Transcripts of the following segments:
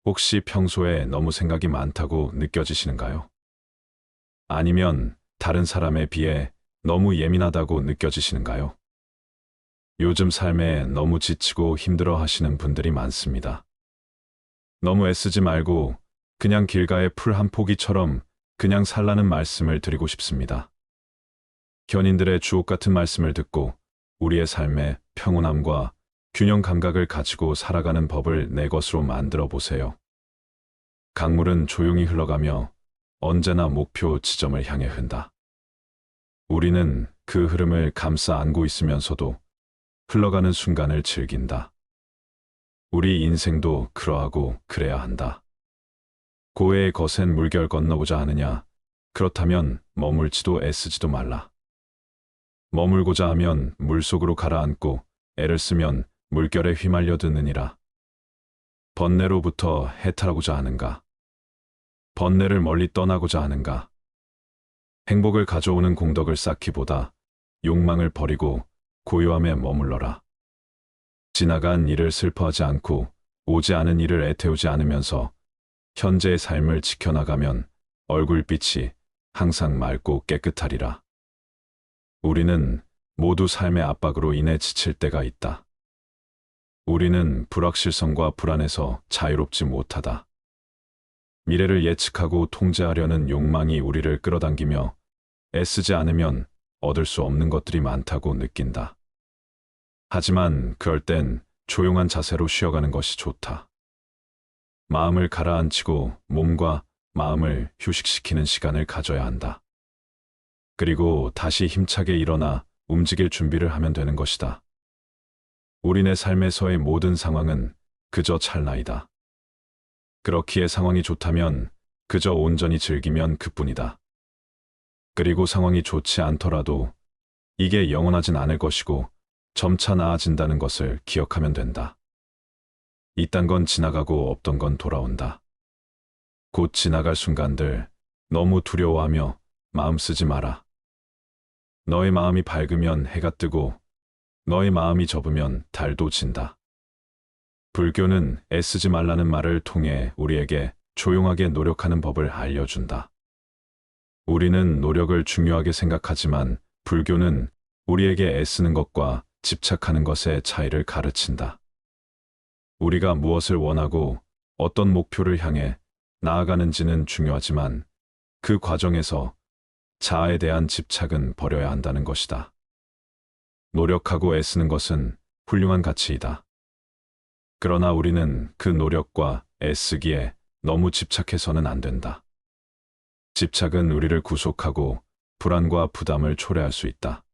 혹시 평소에 너무 생각이 많다고 느껴지시는가요? 아니면 다른 사람에 비해 너무 예민하다고 느껴지시는가요? 요즘 삶에 너무 지치고 힘들어 하시는 분들이 많습니다. 너무 애쓰지 말고 그냥 길가의 풀 한 포기처럼 그냥 살라는 말씀을 드리고 싶습니다. 견인들의 주옥 같은 말씀을 듣고 우리의 삶에 평온함과 균형 감각을 가지고 살아가는 법을 내 것으로 만들어 보세요. 강물은 조용히 흘러가며 언제나 목표 지점을 향해 흐른다. 우리는 그 흐름을 감싸 안고 있으면서도 흘러가는 순간을 즐긴다. 우리 인생도 그러하고 그래야 한다. 고해의 거센 물결 건너보자 하느냐? 그렇다면 머물지도 애쓰지도 말라. 머물고자 하면 물속으로 가라앉고 애를 쓰면 물결에 휘말려 드느니라. 번뇌로부터 해탈하고자 하는가? 번뇌를 멀리 떠나고자 하는가? 행복을 가져오는 공덕을 쌓기보다 욕망을 버리고 고요함에 머물러라. 지나간 일을 슬퍼하지 않고 오지 않은 일을 애태우지 않으면서 현재의 삶을 지켜나가면 얼굴빛이 항상 맑고 깨끗하리라. 우리는 모두 삶의 압박으로 인해 지칠 때가 있다. 우리는 불확실성과 불안에서 자유롭지 못하다. 미래를 예측하고 통제하려는 욕망이 우리를 끌어당기며 애쓰지 않으면 얻을 수 없는 것들이 많다고 느낀다. 하지만 그럴 땐 조용한 자세로 쉬어가는 것이 좋다. 마음을 가라앉히고 몸과 마음을 휴식시키는 시간을 가져야 한다. 그리고 다시 힘차게 일어나 움직일 준비를 하면 되는 것이다. 우리네 삶에서의 모든 상황은 그저 찰나이다. 그렇기에 상황이 좋다면 그저 온전히 즐기면 그뿐이다. 그리고 상황이 좋지 않더라도 이게 영원하진 않을 것이고 점차 나아진다는 것을 기억하면 된다. 이딴 건 지나가고 없던 건 돌아온다. 곧 지나갈 순간들 너무 두려워하며 마음 쓰지 마라. 너의 마음이 밝으면 해가 뜨고 너의 마음이 접으면 달도 진다. 불교는 애쓰지 말라는 말을 통해 우리에게 조용하게 노력하는 법을 알려준다. 우리는 노력을 중요하게 생각하지만 불교는 우리에게 애쓰는 것과 집착하는 것의 차이를 가르친다. 우리가 무엇을 원하고 어떤 목표를 향해 나아가는지는 중요하지만 그 과정에서 자아에 대한 집착은 버려야 한다는 것이다. 노력하고 애쓰는 것은 훌륭한 가치이다. 그러나 우리는 그 노력과 애쓰기에 너무 집착해서는 안 된다. 집착은 우리를 구속하고 불안과 부담을 초래할 수 있다.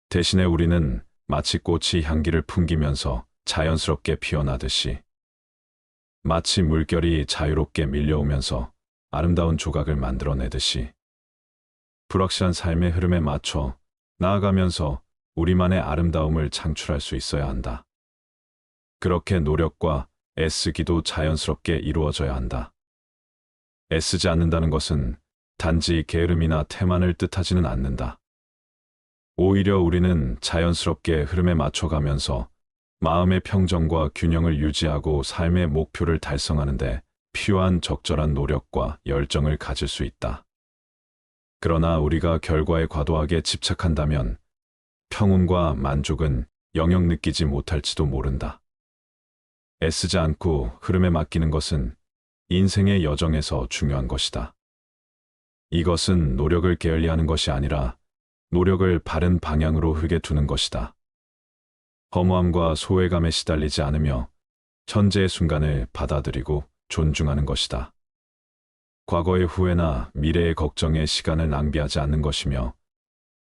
대신에 우리는 마치 꽃이 향기를 풍기면서 자연스럽게 피어나듯이 마치 물결이 자유롭게 밀려오면서 아름다운 조각을 만들어내듯이 불확실한 삶의 흐름에 맞춰 나아가면서 우리만의 아름다움을 창출할 수 있어야 한다. 그렇게 노력과 애쓰기도 자연스럽게 이루어져야 한다. 애쓰지 않는다는 것은 단지 게으름이나 태만을 뜻하지는 않는다. 오히려 우리는 자연스럽게 흐름에 맞춰가면서 마음의 평정과 균형을 유지하고 삶의 목표를 달성하는 데 필요한 적절한 노력과 열정을 가질 수 있다. 그러나 우리가 결과에 과도하게 집착한다면 평온과 만족은 영영 느끼지 못할지도 모른다. 애쓰지 않고 흐름에 맡기는 것은 인생의 여정에서 중요한 것이다. 이것은 노력을 게을리하는 것이 아니라 노력을 바른 방향으로 흐게 두는 것이다. 허무함과 소외감에 시달리지 않으며 현재의 순간을 받아들이고 존중하는 것이다. 과거의 후회나 미래의 걱정에 시간을 낭비하지 않는 것이며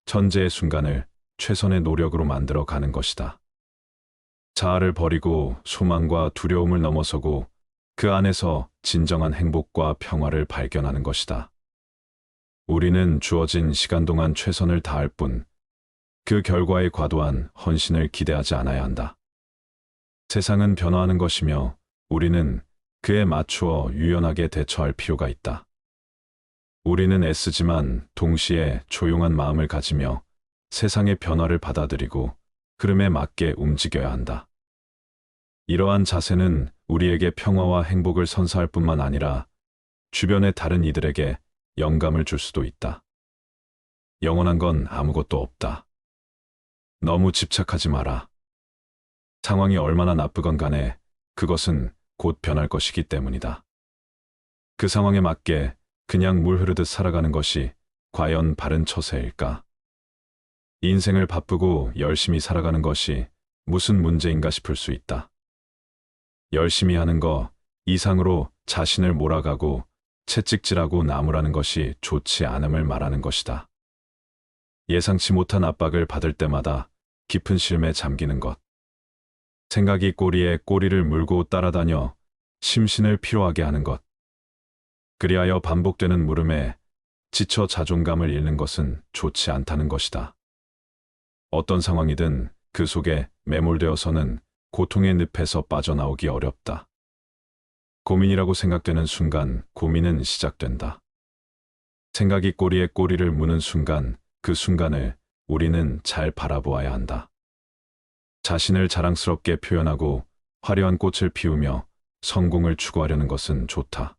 현재의 순간을 최선의 노력으로 만들어 가는 것이다. 자아를 버리고 소망과 두려움을 넘어서고 그 안에서 진정한 행복과 평화를 발견하는 것이다. 우리는 주어진 시간 동안 최선을 다할 뿐 그 결과에 과도한 헌신을 기대하지 않아야 한다. 세상은 변화하는 것이며 우리는 그에 맞추어 유연하게 대처할 필요가 있다. 우리는 애쓰지만 동시에 조용한 마음을 가지며 세상의 변화를 받아들이고 흐름에 맞게 움직여야 한다. 이러한 자세는 우리에게 평화와 행복을 선사할 뿐만 아니라 주변의 다른 이들에게 영감을 줄 수도 있다. 영원한 건 아무것도 없다. 너무 집착하지 마라. 상황이 얼마나 나쁘건 간에 그것은 곧 변할 것이기 때문이다. 그 상황에 맞게 그냥 물 흐르듯 살아가는 것이 과연 바른 처세일까? 인생을 바쁘고 열심히 살아가는 것이 무슨 문제인가 싶을 수 있다. 열심히 하는 거 이상으로 자신을 몰아가고 채찍질하고 나무라는 것이 좋지 않음을 말하는 것이다. 예상치 못한 압박을 받을 때마다 깊은 쉼에 잠기는 것. 생각이 꼬리에 꼬리를 물고 따라다녀 심신을 피로하게 하는 것. 그리하여 반복되는 물음에 지쳐 자존감을 잃는 것은 좋지 않다는 것이다. 어떤 상황이든 그 속에 매몰되어서는 고통의 늪에서 빠져나오기 어렵다. 고민이라고 생각되는 순간 고민은 시작된다. 생각이 꼬리에 꼬리를 무는 순간 그 순간을 우리는 잘 바라보아야 한다. 자신을 자랑스럽게 표현하고 화려한 꽃을 피우며 성공을 추구하려는 것은 좋다.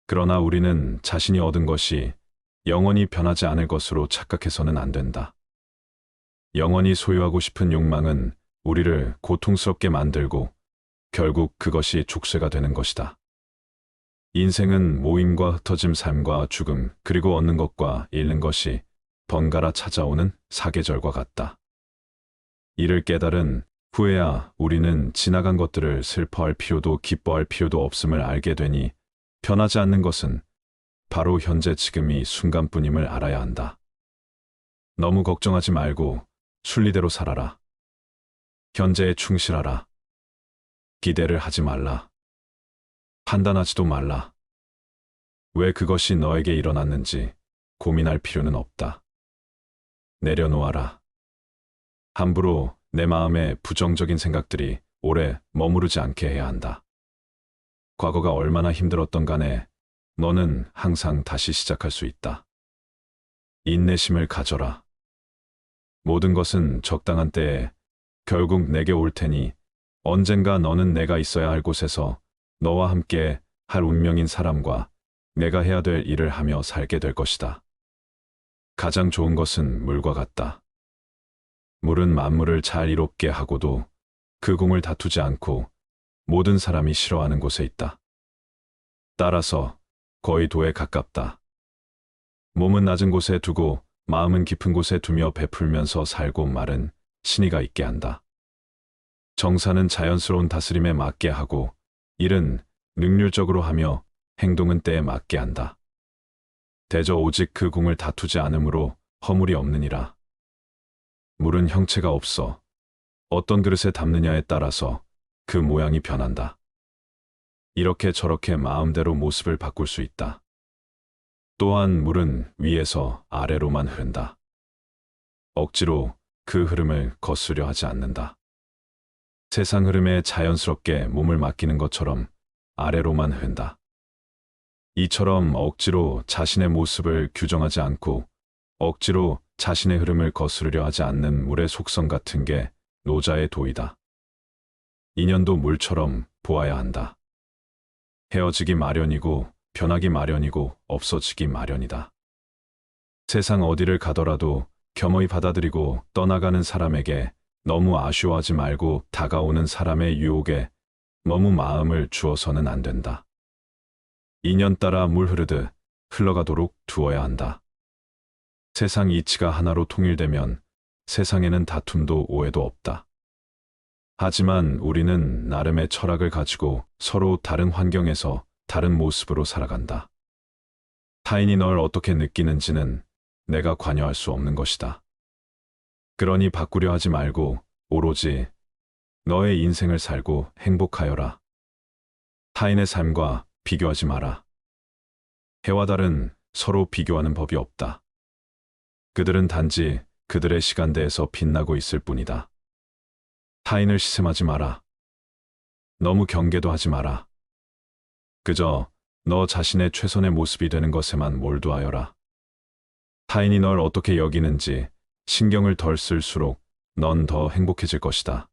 그러나 우리는 자신이 얻은 것이 영원히 변하지 않을 것으로 착각해서는 안 된다. 영원히 소유하고 싶은 욕망은 우리를 고통스럽게 만들고 결국 그것이 족쇄가 되는 것이다. 인생은 모임과 흩어짐, 삶과 죽음, 그리고 얻는 것과 잃는 것이 번갈아 찾아오는 사계절과 같다. 이를 깨달은 후에야 우리는 지나간 것들을 슬퍼할 필요도 기뻐할 필요도 없음을 알게 되니 변하지 않는 것은 바로 현재 지금 이 순간뿐임을 알아야 한다. 너무 걱정하지 말고 순리대로 살아라. 현재에 충실하라. 기대를 하지 말라. 판단하지도 말라. 왜 그것이 너에게 일어났는지 고민할 필요는 없다. 내려놓아라. 함부로 내 마음에 부정적인 생각들이 오래 머무르지 않게 해야 한다. 과거가 얼마나 힘들었던 간에 너는 항상 다시 시작할 수 있다. 인내심을 가져라. 모든 것은 적당한 때에 결국 내게 올 테니 언젠가 너는 내가 있어야 할 곳에서 너와 함께 할 운명인 사람과 내가 해야 될 일을 하며 살게 될 것이다. 가장 좋은 것은 물과 같다. 물은 만물을 잘 이롭게 하고도 그 공을 다투지 않고 모든 사람이 싫어하는 곳에 있다. 따라서 거의 도에 가깝다. 몸은 낮은 곳에 두고 마음은 깊은 곳에 두며 베풀면서 살고 말은 신의가 있게 한다. 정사는 자연스러운 다스림에 맞게 하고 일은 능률적으로 하며 행동은 때에 맞게 한다. 대저 오직 그 공을 다투지 않으므로 허물이 없느니라. 물은 형체가 없어 어떤 그릇에 담느냐에 따라서 그 모양이 변한다. 이렇게 저렇게 마음대로 모습을 바꿀 수 있다. 또한 물은 위에서 아래로만 흐른다. 억지로 그 흐름을 거스려 하지 않는다. 세상 흐름에 자연스럽게 몸을 맡기는 것처럼 아래로만 흐른다. 이처럼 억지로 자신의 모습을 규정하지 않고 억지로 자신의 흐름을 거스르려 하지 않는 물의 속성 같은 게 노자의 도이다. 인연도 물처럼 보아야 한다. 헤어지기 마련이고 변하기 마련이고 없어지기 마련이다. 세상 어디를 가더라도 겸허히 받아들이고 떠나가는 사람에게 너무 아쉬워하지 말고 다가오는 사람의 유혹에 너무 마음을 주어서는 안 된다. 인연 따라 물 흐르듯 흘러가도록 두어야 한다. 세상 이치가 하나로 통일되면 세상에는 다툼도 오해도 없다. 하지만 우리는 나름의 철학을 가지고 서로 다른 환경에서 다른 모습으로 살아간다. 타인이 널 어떻게 느끼는지는 내가 관여할 수 없는 것이다. 그러니 바꾸려 하지 말고 오로지 너의 인생을 살고 행복하여라. 타인의 삶과 비교하지 마라. 해와 달은 서로 비교하는 법이 없다. 그들은 단지 그들의 시간대에서 빛나고 있을 뿐이다. 타인을 시샘하지 마라. 너무 경계도 하지 마라. 그저 너 자신의 최선의 모습이 되는 것에만 몰두하여라. 타인이 널 어떻게 여기는지 신경을 덜 쓸수록 넌 더 행복해질 것이다.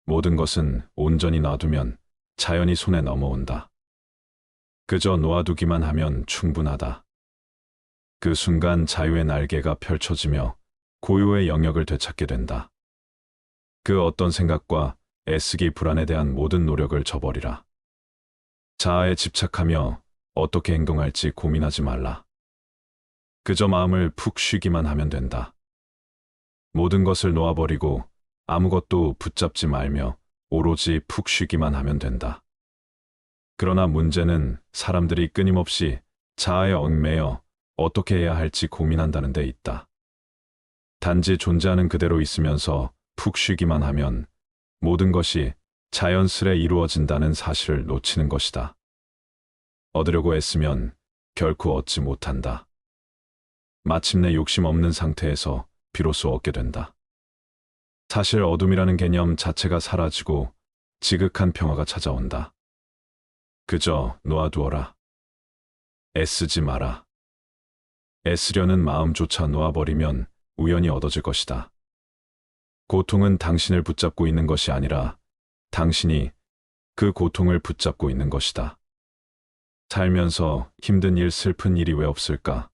모든 것은 온전히 놔두면 자연히 손에 넘어온다. 그저 놓아두기만 하면 충분하다. 그 순간 자유의 날개가 펼쳐지며 고요의 영역을 되찾게 된다. 그 어떤 생각과 애쓰기 불안에 대한 모든 노력을 저버리라. 자아에 집착하며 어떻게 행동할지 고민하지 말라. 그저 마음을 푹 쉬기만 하면 된다. 모든 것을 놓아버리고 아무것도 붙잡지 말며 오로지 푹 쉬기만 하면 된다. 그러나 문제는 사람들이 끊임없이 자아에 얽매여 어떻게 해야 할지 고민한다는 데 있다. 단지 존재하는 그대로 있으면서 푹 쉬기만 하면 모든 것이 자연스레 이루어진다는 사실을 놓치는 것이다. 얻으려고 애쓰면 결코 얻지 못한다. 마침내 욕심 없는 상태에서 비로소 얻게 된다. 사실 어둠이라는 개념 자체가 사라지고 지극한 평화가 찾아온다. 그저 놓아두어라. 애쓰지 마라. 애쓰려는 마음조차 놓아버리면 우연히 얻어질 것이다. 고통은 당신을 붙잡고 있는 것이 아니라 당신이 그 고통을 붙잡고 있는 것이다. 살면서 힘든 일, 슬픈 일이 왜 없을까?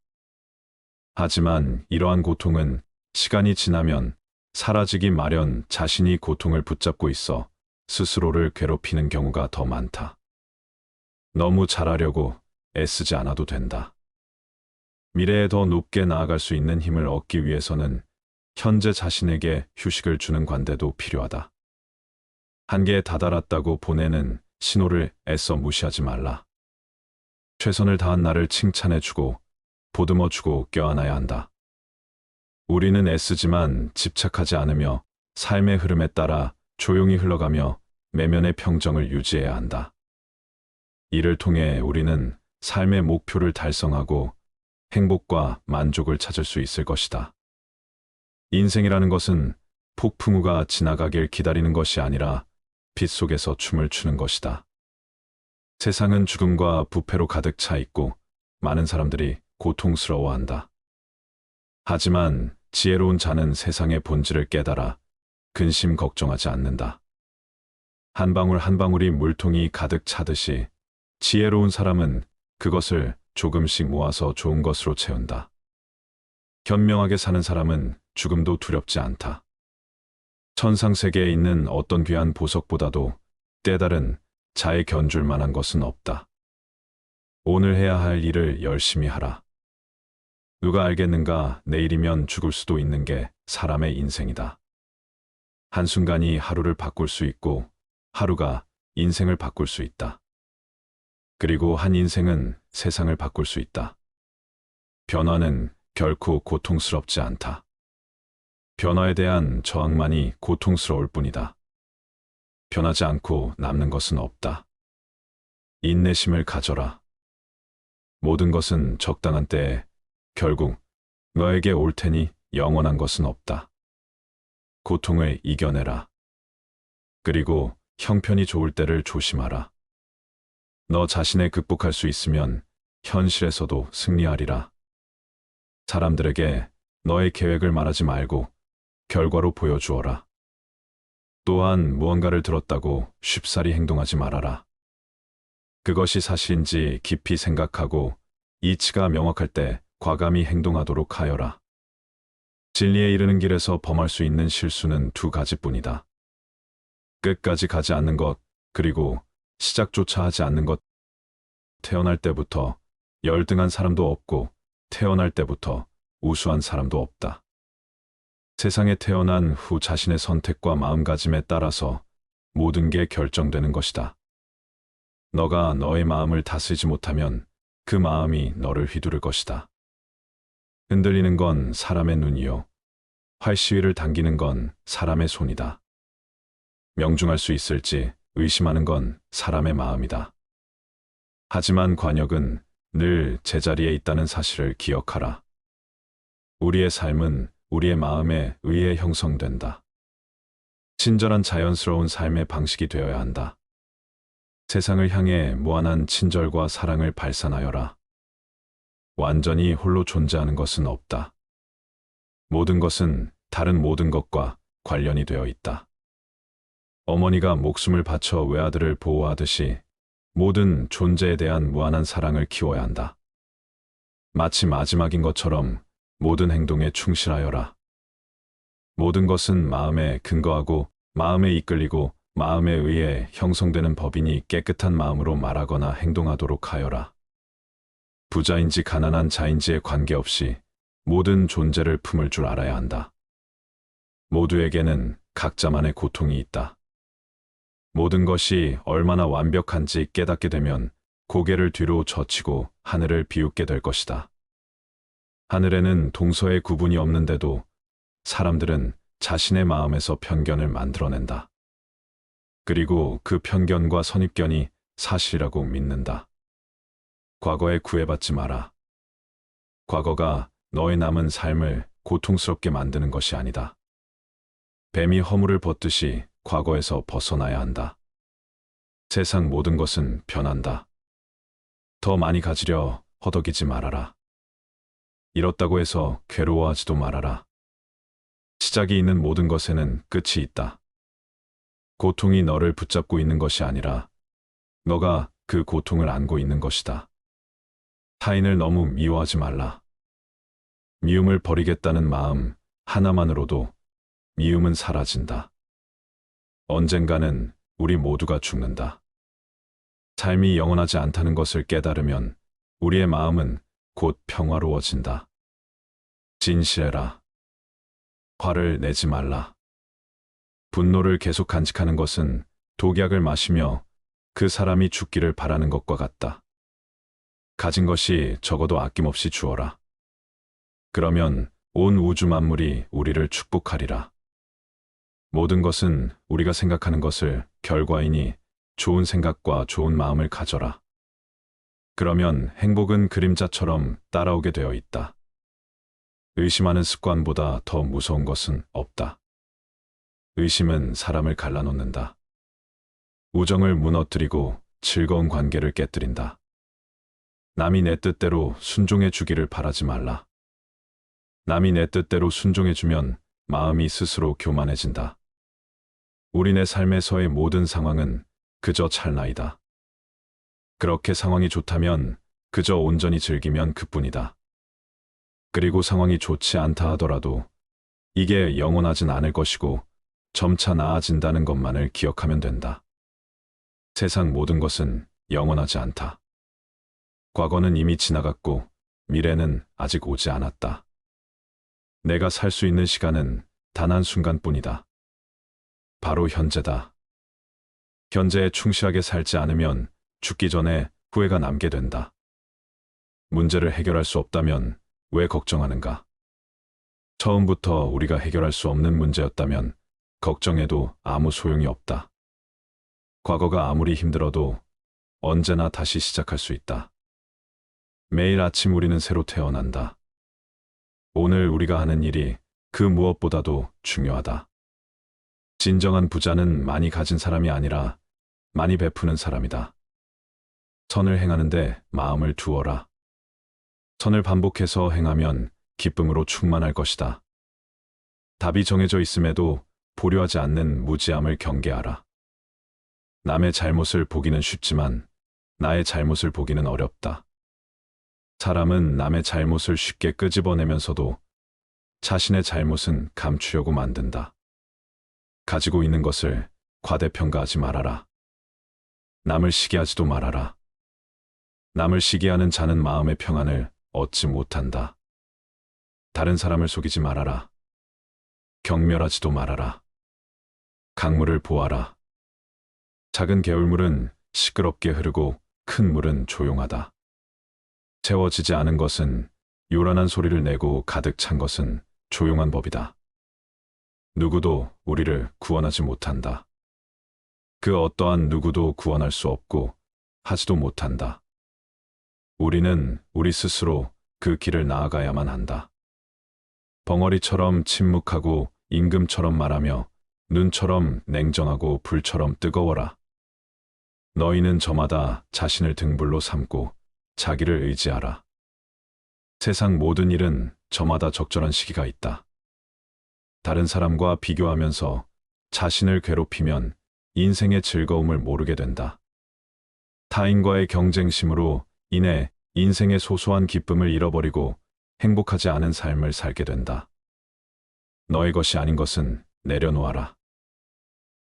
하지만 이러한 고통은 시간이 지나면 사라지기 마련. 자신이 고통을 붙잡고 있어 스스로를 괴롭히는 경우가 더 많다. 너무 잘하려고 애쓰지 않아도 된다. 미래에 더 높게 나아갈 수 있는 힘을 얻기 위해서는 현재 자신에게 휴식을 주는 관대도 필요하다. 한계에 다다랐다고 보내는 신호를 애써 무시하지 말라. 최선을 다한 나를 칭찬해주고 보듬어주고 껴안아야 한다. 우리는 애쓰지만 집착하지 않으며 삶의 흐름에 따라 조용히 흘러가며 내면의 평정을 유지해야 한다. 이를 통해 우리는 삶의 목표를 달성하고 행복과 만족을 찾을 수 있을 것이다. 인생이라는 것은 폭풍우가 지나가길 기다리는 것이 아니라 빛 속에서 춤을 추는 것이다. 세상은 죽음과 부패로 가득 차 있고 많은 사람들이 고통스러워한다. 하지만 지혜로운 자는 세상의 본질을 깨달아 근심 걱정하지 않는다. 한 방울 한 방울이 물통이 가득 차듯이 지혜로운 사람은 그것을 조금씩 모아서 좋은 것으로 채운다. 현명하게 사는 사람은 죽음도 두렵지 않다. 천상세계에 있는 어떤 귀한 보석보다도 때다른 자에 견줄 만한 것은 없다. 오늘 해야 할 일을 열심히 하라. 누가 알겠는가? 내일이면 죽을 수도 있는 게 사람의 인생이다. 한순간이 하루를 바꿀 수 있고 하루가 인생을 바꿀 수 있다. 그리고 한 인생은 세상을 바꿀 수 있다. 변화는 결코 고통스럽지 않다. 변화에 대한 저항만이 고통스러울 뿐이다. 변하지 않고 남는 것은 없다. 인내심을 가져라. 모든 것은 적당한 때에 결국 너에게 올 테니 영원한 것은 없다. 고통을 이겨내라. 그리고 형편이 좋을 때를 조심하라. 너 자신을 극복할 수 있으면 현실에서도 승리하리라. 사람들에게 너의 계획을 말하지 말고 결과로 보여주어라. 또한 무언가를 들었다고 쉽사리 행동하지 말아라. 그것이 사실인지 깊이 생각하고 이치가 명확할 때 과감히 행동하도록 하여라. 진리에 이르는 길에서 범할 수 있는 실수는 두 가지뿐이다. 끝까지 가지 않는 것, 그리고 시작조차 하지 않는 것. 태어날 때부터 열등한 사람도 없고 태어날 때부터 우수한 사람도 없다. 세상에 태어난 후 자신의 선택과 마음가짐에 따라서 모든 게 결정되는 것이다. 너가 너의 마음을 다스리지 못하면 그 마음이 너를 휘두를 것이다. 흔들리는 건 사람의 눈이요. 활시위를 당기는 건 사람의 손이다. 명중할 수 있을지 의심하는 건 사람의 마음이다. 하지만 관역은 늘 제자리에 있다는 사실을 기억하라. 우리의 삶은 우리의 마음에 의해 형성된다. 친절한 자연스러운 삶의 방식이 되어야 한다. 세상을 향해 무한한 친절과 사랑을 발산하여라. 완전히 홀로 존재하는 것은 없다. 모든 것은 다른 모든 것과 관련이 되어 있다. 어머니가 목숨을 바쳐 외아들을 보호하듯이 모든 존재에 대한 무한한 사랑을 키워야 한다. 마치 마지막인 것처럼 모든 행동에 충실하여라. 모든 것은 마음에 근거하고 마음에 이끌리고 마음에 의해 형성되는 법이니 깨끗한 마음으로 말하거나 행동하도록 하여라. 부자인지 가난한 자인지에 관계없이 모든 존재를 품을 줄 알아야 한다. 모두에게는 각자만의 고통이 있다. 모든 것이 얼마나 완벽한지 깨닫게 되면 고개를 뒤로 젖히고 하늘을 비웃게 될 것이다. 하늘에는 동서의 구분이 없는데도 사람들은 자신의 마음에서 편견을 만들어낸다. 그리고 그 편견과 선입견이 사실이라고 믿는다. 과거에 구애받지 마라. 과거가 너의 남은 삶을 고통스럽게 만드는 것이 아니다. 뱀이 허물을 벗듯이 과거에서 벗어나야 한다. 세상 모든 것은 변한다. 더 많이 가지려 허덕이지 말아라. 잃었다고 해서 괴로워하지도 말아라. 시작이 있는 모든 것에는 끝이 있다. 고통이 너를 붙잡고 있는 것이 아니라 너가 그 고통을 안고 있는 것이다. 타인을 너무 미워하지 말라. 미움을 버리겠다는 마음 하나만으로도 미움은 사라진다. 언젠가는 우리 모두가 죽는다. 삶이 영원하지 않다는 것을 깨달으면 우리의 마음은 곧 평화로워진다. 진실해라. 화를 내지 말라. 분노를 계속 간직하는 것은 독약을 마시며 그 사람이 죽기를 바라는 것과 같다. 가진 것이 적어도 아낌없이 주어라. 그러면 온 우주 만물이 우리를 축복하리라. 모든 것은 우리가 생각하는 것을 결과이니 좋은 생각과 좋은 마음을 가져라. 그러면 행복은 그림자처럼 따라오게 되어 있다. 의심하는 습관보다 더 무서운 것은 없다. 의심은 사람을 갈라놓는다. 우정을 무너뜨리고 즐거운 관계를 깨뜨린다. 남이 내 뜻대로 순종해 주기를 바라지 말라. 남이 내 뜻대로 순종해주면 마음이 스스로 교만해진다. 우리네 삶에서의 모든 상황은 그저 찰나이다. 그렇게 상황이 좋다면 그저 온전히 즐기면 그뿐이다. 그리고 상황이 좋지 않다 하더라도 이게 영원하진 않을 것이고 점차 나아진다는 것만을 기억하면 된다. 세상 모든 것은 영원하지 않다. 과거는 이미 지나갔고 미래는 아직 오지 않았다. 내가 살 수 있는 시간은 단 한순간뿐이다. 바로 현재다. 현재에 충실하게 살지 않으면 죽기 전에 후회가 남게 된다. 문제를 해결할 수 없다면 왜 걱정하는가? 처음부터 우리가 해결할 수 없는 문제였다면 걱정해도 아무 소용이 없다. 과거가 아무리 힘들어도 언제나 다시 시작할 수 있다. 매일 아침 우리는 새로 태어난다. 오늘 우리가 하는 일이 그 무엇보다도 중요하다. 진정한 부자는 많이 가진 사람이 아니라 많이 베푸는 사람이다. 선을 행하는데 마음을 두어라. 선을 반복해서 행하면 기쁨으로 충만할 것이다. 답이 정해져 있음에도 보류하지 않는 무지함을 경계하라. 남의 잘못을 보기는 쉽지만 나의 잘못을 보기는 어렵다. 사람은 남의 잘못을 쉽게 끄집어내면서도 자신의 잘못은 감추려고 만든다. 가지고 있는 것을 과대평가하지 말아라. 남을 시기하지도 말아라. 남을 시기하는 자는 마음의 평안을 얻지 못한다. 다른 사람을 속이지 말아라. 경멸하지도 말아라. 강물을 보아라. 작은 개울물은 시끄럽게 흐르고 큰 물은 조용하다. 채워지지 않은 것은 요란한 소리를 내고 가득 찬 것은 조용한 법이다. 누구도 우리를 구원하지 못한다. 그 어떠한 누구도 구원할 수 없고 하지도 못한다. 우리는 우리 스스로 그 길을 나아가야만 한다. 벙어리처럼 침묵하고 임금처럼 말하며 눈처럼 냉정하고 불처럼 뜨거워라. 너희는 저마다 자신을 등불로 삼고 자기를 의지하라. 세상 모든 일은 저마다 적절한 시기가 있다. 다른 사람과 비교하면서 자신을 괴롭히면 인생의 즐거움을 모르게 된다. 타인과의 경쟁심으로 인해 인생의 소소한 기쁨을 잃어버리고 행복하지 않은 삶을 살게 된다. 너의 것이 아닌 것은 내려놓아라.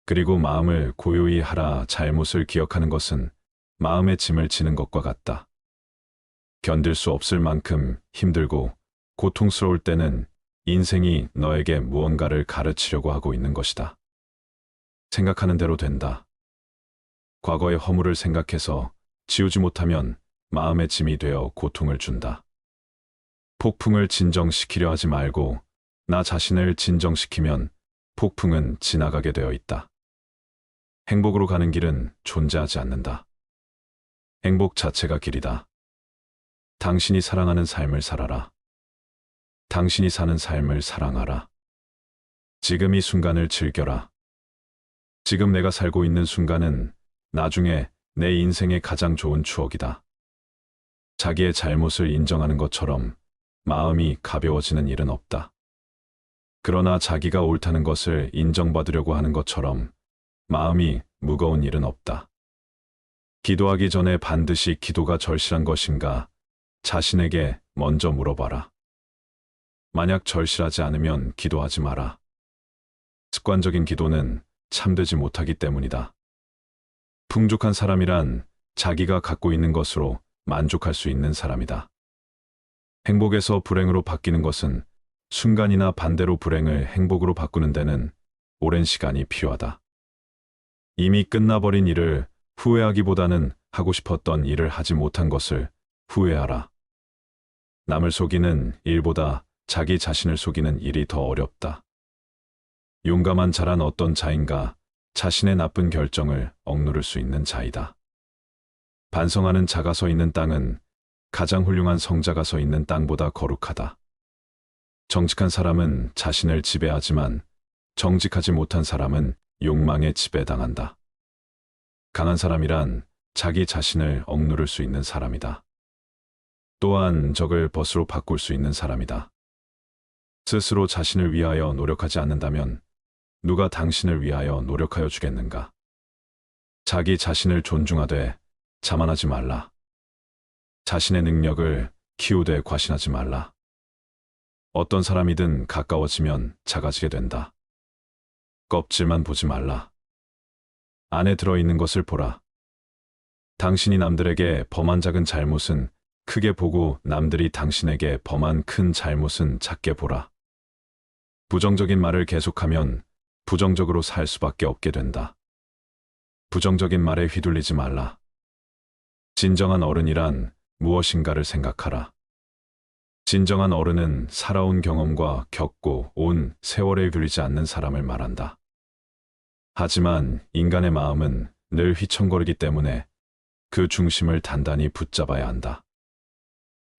그리고 마음을 고요히 하라. 잘못을 기억하는 것은 마음의 짐을 지는 것과 같다. 견딜 수 없을 만큼 힘들고 고통스러울 때는 인생이 너에게 무언가를 가르치려고 하고 있는 것이다. 생각하는 대로 된다. 과거의 허물을 생각해서 지우지 못하면 마음의 짐이 되어 고통을 준다. 폭풍을 진정시키려 하지 말고 나 자신을 진정시키면 폭풍은 지나가게 되어 있다. 행복으로 가는 길은 존재하지 않는다. 행복 자체가 길이다. 당신이 사랑하는 삶을 살아라. 당신이 사는 삶을 사랑하라. 지금 이 순간을 즐겨라. 지금 내가 살고 있는 순간은 나중에 내 인생의 가장 좋은 추억이다. 자기의 잘못을 인정하는 것처럼 마음이 가벼워지는 일은 없다. 그러나 자기가 옳다는 것을 인정받으려고 하는 것처럼 마음이 무거운 일은 없다. 기도하기 전에 반드시 기도가 절실한 것인가 자신에게 먼저 물어봐라. 만약 절실하지 않으면 기도하지 마라. 습관적인 기도는 참되지 못하기 때문이다. 풍족한 사람이란 자기가 갖고 있는 것으로 만족할 수 있는 사람이다. 행복에서 불행으로 바뀌는 것은 순간이나 반대로 불행을 행복으로 바꾸는 데는 오랜 시간이 필요하다. 이미 끝나버린 일을 후회하기보다는 하고 싶었던 일을 하지 못한 것을 후회하라. 남을 속이는 일보다 자기 자신을 속이는 일이 더 어렵다. 용감한 자란 어떤 자인가 자신의 나쁜 결정을 억누를 수 있는 자이다. 반성하는 자가 서 있는 땅은 가장 훌륭한 성자가 서 있는 땅보다 거룩하다. 정직한 사람은 자신을 지배하지만 정직하지 못한 사람은 욕망에 지배당한다. 강한 사람이란 자기 자신을 억누를 수 있는 사람이다. 또한 적을 벗으로 바꿀 수 있는 사람이다. 스스로 자신을 위하여 노력하지 않는다면 누가 당신을 위하여 노력하여 주겠는가? 자기 자신을 존중하되 자만하지 말라. 자신의 능력을 키우되 과신하지 말라. 어떤 사람이든 가까워지면 작아지게 된다. 껍질만 보지 말라. 안에 들어있는 것을 보라. 당신이 남들에게 범한 작은 잘못은 크게 보고 남들이 당신에게 범한 큰 잘못은 작게 보라. 부정적인 말을 계속하면 부정적으로 살 수밖에 없게 된다. 부정적인 말에 휘둘리지 말라. 진정한 어른이란 무엇인가를 생각하라. 진정한 어른은 살아온 경험과 겪고 온 세월에 휘둘리지 않는 사람을 말한다. 하지만 인간의 마음은 늘 휘청거리기 때문에 그 중심을 단단히 붙잡아야 한다.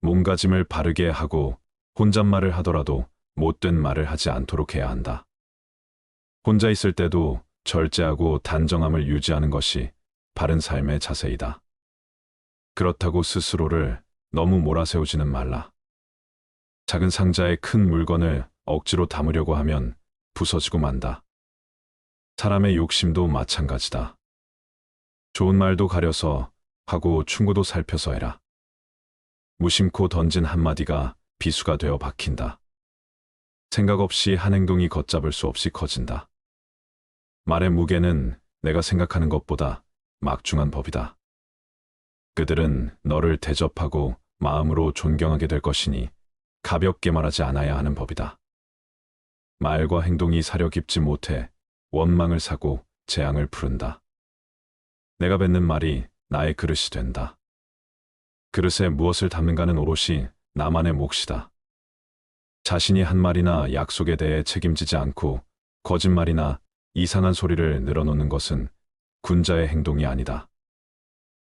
몸가짐을 바르게 하고 혼잣말을 하더라도 못된 말을 하지 않도록 해야 한다. 혼자 있을 때도 절제하고 단정함을 유지하는 것이 바른 삶의 자세이다. 그렇다고 스스로를 너무 몰아세우지는 말라. 작은 상자에 큰 물건을 억지로 담으려고 하면 부서지고 만다. 사람의 욕심도 마찬가지다. 좋은 말도 가려서 하고 충고도 살펴서 해라. 무심코 던진 한마디가 비수가 되어 박힌다. 생각 없이 한 행동이 걷잡을 수 없이 커진다. 말의 무게는 내가 생각하는 것보다 막중한 법이다. 그들은 너를 대접하고 마음으로 존경하게 될 것이니 가볍게 말하지 않아야 하는 법이다. 말과 행동이 사려 깊지 못해 원망을 사고 재앙을 부른다. 내가 뱉는 말이 나의 그릇이 된다. 그릇에 무엇을 담는가는 오롯이 나만의 몫이다. 자신이 한 말이나 약속에 대해 책임지지 않고 거짓말이나 이상한 소리를 늘어놓는 것은 군자의 행동이 아니다.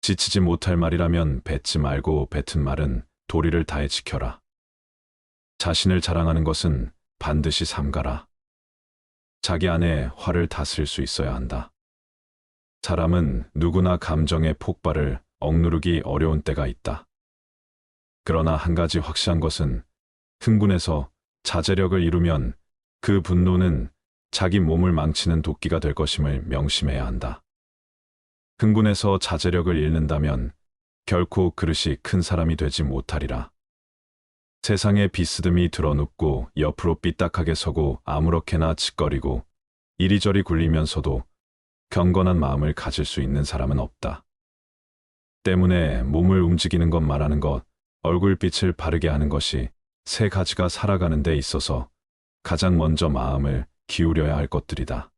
지치지 못할 말이라면 뱉지 말고 뱉은 말은 도리를 다해 지켜라. 자신을 자랑하는 것은 반드시 삼가라. 자기 안에 화를 다스릴 수 있어야 한다. 사람은 누구나 감정의 폭발을 억누르기 어려운 때가 있다. 그러나 한 가지 확실한 것은 흥분해서 자제력을 이루면 그 분노는 자기 몸을 망치는 도끼가 될 것임을 명심해야 한다. 흥분해서 자제력을 잃는다면 결코 그릇이 큰 사람이 되지 못하리라. 세상에 비스듬히 드러눕고 옆으로 삐딱하게 서고 아무렇게나 짓거리고 이리저리 굴리면서도 경건한 마음을 가질 수 있는 사람은 없다. 때문에 몸을 움직이는 것 말하는 것, 얼굴빛을 바르게 하는 것이 세 가지가 살아가는 데 있어서 가장 먼저 마음을 기울여야 할 것들이다.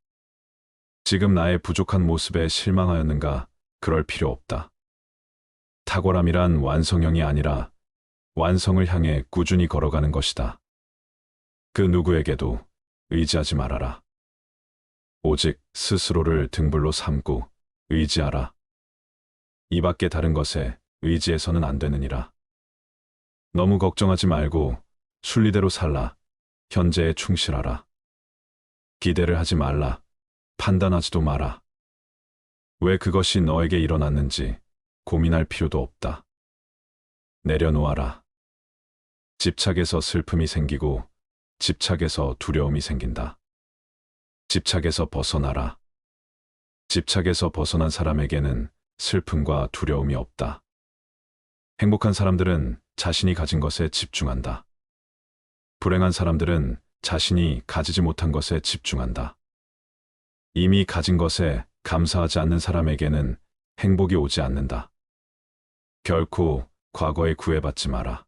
지금 나의 부족한 모습에 실망하였는가? 그럴 필요 없다. 탁월함이란 완성형이 아니라 완성을 향해 꾸준히 걸어가는 것이다. 그 누구에게도 의지하지 말아라. 오직 스스로를 등불로 삼고 의지하라. 이 밖에 다른 것에 의지해서는 안 되느니라. 너무 걱정하지 말고 순리대로 살라. 현재에 충실하라. 기대를 하지 말라. 판단하지도 마라. 왜 그것이 너에게 일어났는지 고민할 필요도 없다. 내려놓아라. 집착에서 슬픔이 생기고 집착에서 두려움이 생긴다. 집착에서 벗어나라. 집착에서 벗어난 사람에게는 슬픔과 두려움이 없다. 행복한 사람들은 자신이 가진 것에 집중한다. 불행한 사람들은 자신이 가지지 못한 것에 집중한다. 이미 가진 것에 감사하지 않는 사람에게는 행복이 오지 않는다. 결코 과거에 구애받지 마라.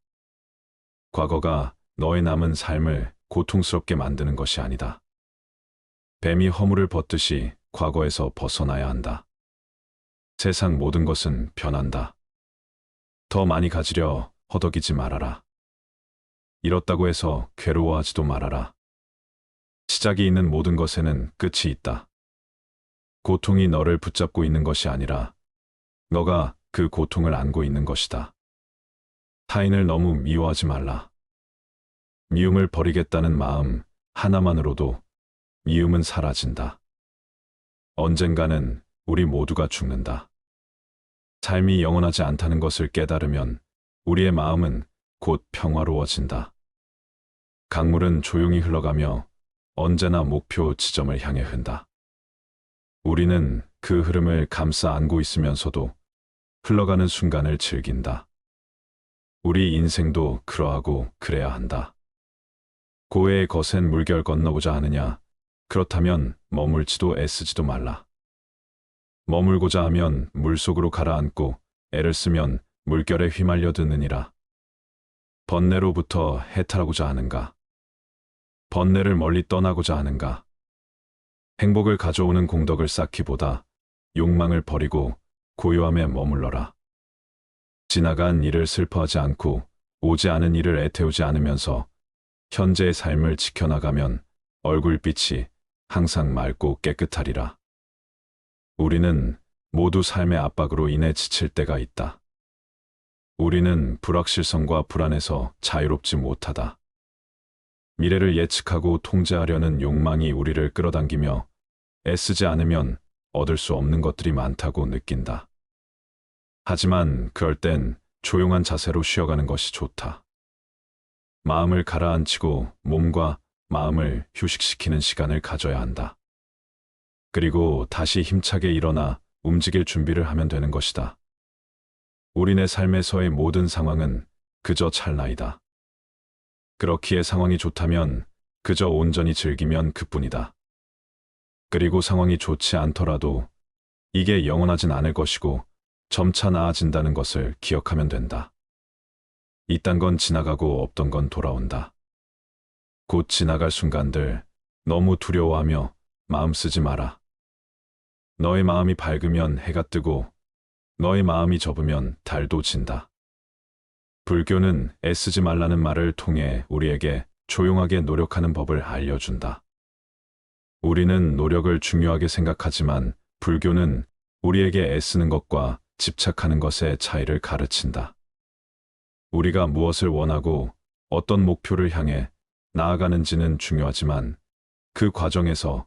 과거가 너의 남은 삶을 고통스럽게 만드는 것이 아니다. 뱀이 허물을 벗듯이 과거에서 벗어나야 한다. 세상 모든 것은 변한다. 더 많이 가지려 허덕이지 말아라. 잃었다고 해서 괴로워하지도 말아라. 시작이 있는 모든 것에는 끝이 있다. 고통이 너를 붙잡고 있는 것이 아니라 너가 그 고통을 안고 있는 것이다. 타인을 너무 미워하지 말라. 미움을 버리겠다는 마음 하나만으로도 미움은 사라진다. 언젠가는 우리 모두가 죽는다. 삶이 영원하지 않다는 것을 깨달으면 우리의 마음은 곧 평화로워진다. 강물은 조용히 흘러가며 언제나 목표 지점을 향해 흐른다. 우리는 그 흐름을 감싸 안고 있으면서도 흘러가는 순간을 즐긴다. 우리 인생도 그러하고 그래야 한다. 고해의 거센 물결 건너고자 하느냐? 그렇다면 머물지도 애쓰지도 말라. 머물고자 하면 물속으로 가라앉고 애를 쓰면 물결에 휘말려 드느니라. 번뇌로부터 해탈하고자 하는가? 번뇌를 멀리 떠나고자 하는가? 행복을 가져오는 공덕을 쌓기보다 욕망을 버리고 고요함에 머물러라. 지나간 일을 슬퍼하지 않고 오지 않은 일을 애태우지 않으면서 현재의 삶을 지켜나가면 얼굴빛이 항상 맑고 깨끗하리라. 우리는 모두 삶의 압박으로 인해 지칠 때가 있다. 우리는 불확실성과 불안에서 자유롭지 못하다. 미래를 예측하고 통제하려는 욕망이 우리를 끌어당기며 애쓰지 않으면 얻을 수 없는 것들이 많다고 느낀다. 하지만 그럴 땐 조용한 자세로 쉬어가는 것이 좋다. 마음을 가라앉히고 몸과 마음을 휴식시키는 시간을 가져야 한다. 그리고 다시 힘차게 일어나 움직일 준비를 하면 되는 것이다. 우리네 삶에서의 모든 상황은 그저 찰나이다. 그렇기에 상황이 좋다면 그저 온전히 즐기면 그뿐이다. 그리고 상황이 좋지 않더라도 이게 영원하진 않을 것이고 점차 나아진다는 것을 기억하면 된다. 이딴 건 지나가고 없던 건 돌아온다. 곧 지나갈 순간들 너무 두려워하며 마음 쓰지 마라. 너의 마음이 밝으면 해가 뜨고 너의 마음이 접으면 달도 진다. 불교는 애쓰지 말라는 말을 통해 우리에게 조용하게 노력하는 법을 알려준다. 우리는 노력을 중요하게 생각하지만 불교는 우리에게 애쓰는 것과 집착하는 것의 차이를 가르친다. 우리가 무엇을 원하고 어떤 목표를 향해 나아가는지는 중요하지만 그 과정에서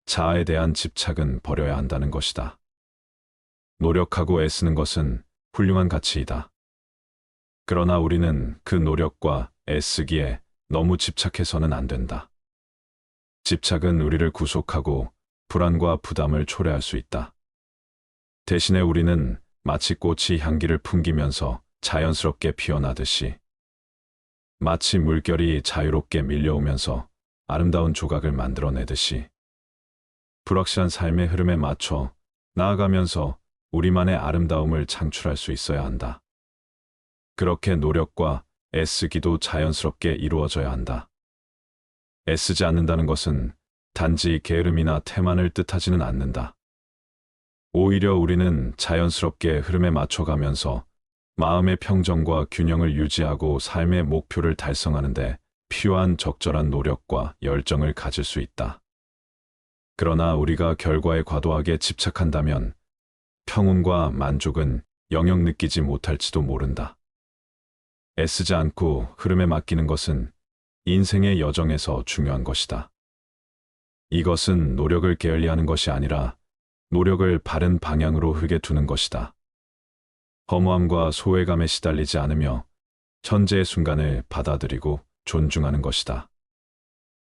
자아에 대한 집착은 버려야 한다는 것이다. 노력하고 애쓰는 것은 훌륭한 가치이다. 그러나 우리는 그 노력과 애쓰기에 너무 집착해서는 안 된다. 집착은 우리를 구속하고 불안과 부담을 초래할 수 있다. 대신에 우리는 마치 꽃이 향기를 풍기면서 자연스럽게 피어나듯이, 마치 물결이 자유롭게 밀려오면서 아름다운 조각을 만들어내듯이 불확실한 삶의 흐름에 맞춰 나아가면서 우리만의 아름다움을 창출할 수 있어야 한다. 그렇게 노력과 애쓰기도 자연스럽게 이루어져야 한다. 애쓰지 않는다는 것은 단지 게으름이나 태만을 뜻하지는 않는다. 오히려 우리는 자연스럽게 흐름에 맞춰가면서 마음의 평정과 균형을 유지하고 삶의 목표를 달성하는 데 필요한 적절한 노력과 열정을 가질 수 있다. 그러나 우리가 결과에 과도하게 집착한다면 평온과 만족은 영영 느끼지 못할지도 모른다. 애쓰지 않고 흐름에 맡기는 것은 인생의 여정에서 중요한 것이다. 이것은 노력을 게을리하는 것이 아니라 노력을 바른 방향으로 흐게 두는 것이다. 허무함과 소외감에 시달리지 않으며 현재의 순간을 받아들이고 존중하는 것이다.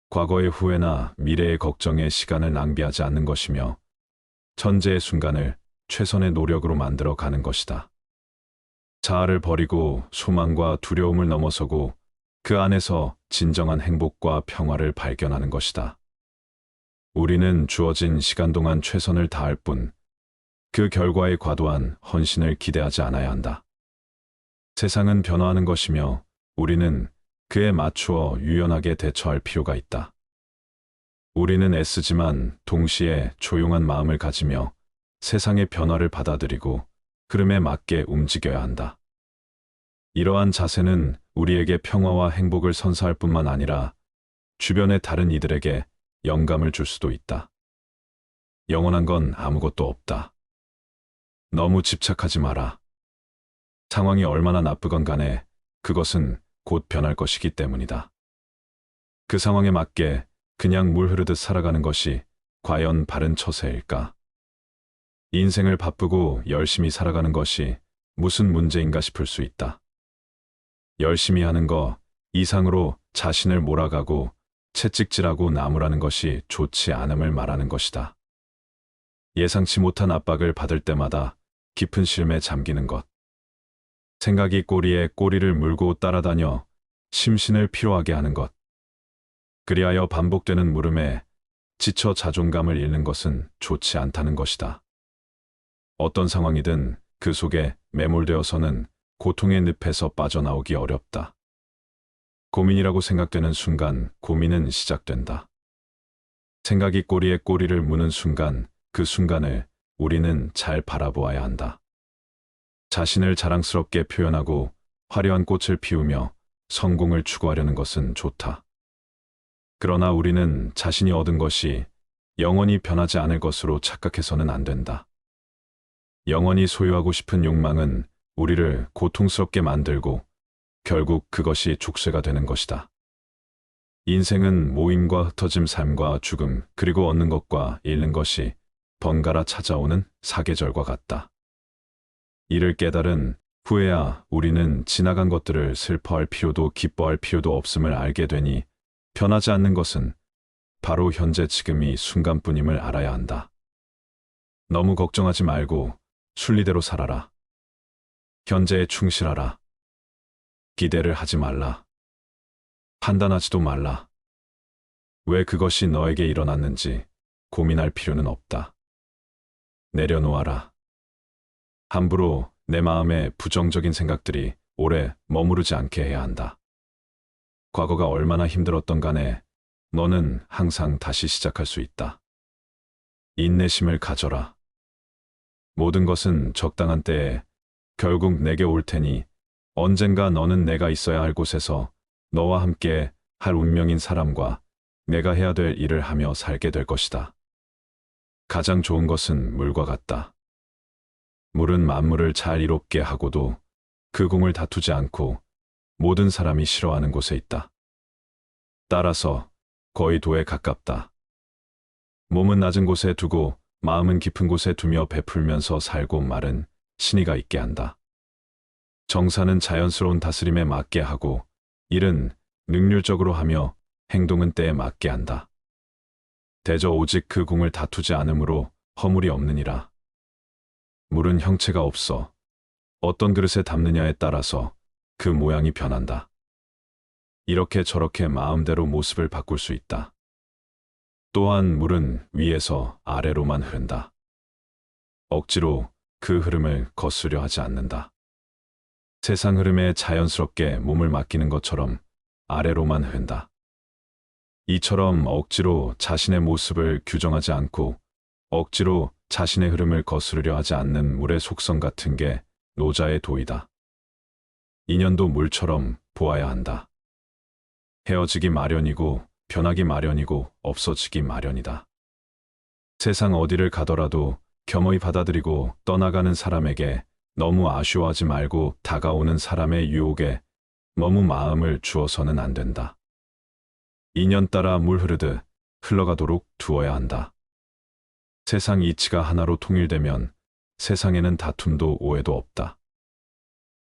과거의 후회나 미래의 걱정에 시간을 낭비하지 않는 것이며 현재의 순간을 최선의 노력으로 만들어 가는 것이다. 자아를 버리고 소망과 두려움을 넘어서고 그 안에서 진정한 행복과 평화를 발견하는 것이다. 우리는 주어진 시간 동안 최선을 다할 뿐, 그 결과에 과도한 헌신을 기대하지 않아야 한다. 세상은 변화하는 것이며 우리는 그에 맞추어 유연하게 대처할 필요가 있다. 우리는 애쓰지만 동시에 조용한 마음을 가지며 세상의 변화를 받아들이고 흐름에 맞게 움직여야 한다. 이러한 자세는 우리에게 평화와 행복을 선사할 뿐만 아니라 주변의 다른 이들에게 영감을 줄 수도 있다. 영원한 건 아무것도 없다. 너무 집착하지 마라. 상황이 얼마나 나쁘건 간에 그것은 곧 변할 것이기 때문이다. 그 상황에 맞게 그냥 물 흐르듯 살아가는 것이 과연 바른 처세일까? 인생을 바쁘고 열심히 살아가는 것이 무슨 문제인가 싶을 수 있다. 열심히 하는 거 이상으로 자신을 몰아가고 채찍질하고 나무라는 것이 좋지 않음을 말하는 것이다. 예상치 못한 압박을 받을 때마다 깊은 쉼에 잠기는 것. 생각이 꼬리에 꼬리를 물고 따라다녀 심신을 피로하게 하는 것. 그리하여 반복되는 물음에 지쳐 자존감을 잃는 것은 좋지 않다는 것이다. 어떤 상황이든 그 속에 매몰되어서는 고통의 늪에서 빠져나오기 어렵다. 고민이라고 생각되는 순간 고민은 시작된다. 생각이 꼬리에 꼬리를 무는 순간 그 순간을 우리는 잘 바라보아야 한다. 자신을 자랑스럽게 표현하고 화려한 꽃을 피우며 성공을 추구하려는 것은 좋다. 그러나 우리는 자신이 얻은 것이 영원히 변하지 않을 것으로 착각해서는 안 된다. 영원히 소유하고 싶은 욕망은 우리를 고통스럽게 만들고 결국 그것이 족쇄가 되는 것이다. 인생은 모임과 흩어짐, 삶과 죽음, 그리고 얻는 것과 잃는 것이 번갈아 찾아오는 사계절과 같다. 이를 깨달은 후에야 우리는 지나간 것들을 슬퍼할 필요도 기뻐할 필요도 없음을 알게 되니 변하지 않는 것은 바로 현재 지금 이 순간뿐임을 알아야 한다. 너무 걱정하지 말고 순리대로 살아라. 현재에 충실하라. 기대를 하지 말라. 판단하지도 말라. 왜 그것이 너에게 일어났는지 고민할 필요는 없다. 내려놓아라. 함부로 내 마음에 부정적인 생각들이 오래 머무르지 않게 해야 한다. 과거가 얼마나 힘들었던 간에 너는 항상 다시 시작할 수 있다. 인내심을 가져라. 모든 것은 적당한 때에 결국 내게 올 테니 언젠가 너는 내가 있어야 할 곳에서 너와 함께 할 운명인 사람과 내가 해야 될 일을 하며 살게 될 것이다. 가장 좋은 것은 물과 같다. 물은 만물을 잘 이롭게 하고도 그 공을 다투지 않고 모든 사람이 싫어하는 곳에 있다. 따라서 거의 도에 가깝다. 몸은 낮은 곳에 두고 마음은 깊은 곳에 두며 베풀면서 살고 말은 신의가 있게 한다. 정사는 자연스러운 다스림에 맞게 하고 일은 능률적으로 하며 행동은 때에 맞게 한다. 대저 오직 그 공을 다투지 않으므로 허물이 없느니라. 물은 형체가 없어 어떤 그릇에 담느냐에 따라서 그 모양이 변한다. 이렇게 저렇게 마음대로 모습을 바꿀 수 있다. 또한 물은 위에서 아래로만 흐른다. 억지로 그 흐름을 거스려 하지 않는다. 세상 흐름에 자연스럽게 몸을 맡기는 것처럼 아래로만 흐른다. 이처럼 억지로 자신의 모습을 규정하지 않고 억지로 자신의 흐름을 거스르려 하지 않는 물의 속성 같은 게 노자의 도이다. 인연도 물처럼 보아야 한다. 헤어지기 마련이고 변하기 마련이고 없어지기 마련이다. 세상 어디를 가더라도 겸허히 받아들이고 떠나가는 사람에게 너무 아쉬워하지 말고 다가오는 사람의 유혹에 너무 마음을 주어서는 안 된다. 인연 따라 물 흐르듯 흘러가도록 두어야 한다. 세상 이치가 하나로 통일되면 세상에는 다툼도 오해도 없다.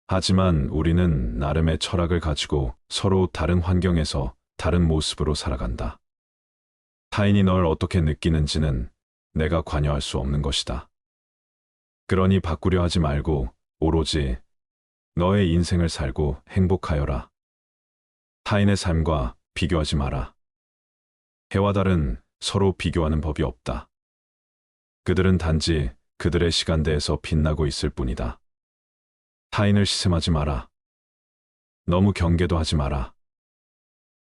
하지만 우리는 나름의 철학을 가지고 서로 다른 환경에서 다른 모습으로 살아간다. 타인이 널 어떻게 느끼는지는 내가 관여할 수 없는 것이다. 그러니 바꾸려 하지 말고 오로지 너의 인생을 살고 행복하여라. 타인의 삶과 비교하지 마라. 해와 달은 서로 비교하는 법이 없다. 그들은 단지 그들의 시간대에서 빛나고 있을 뿐이다. 타인을 시샘하지 마라. 너무 경계도 하지 마라.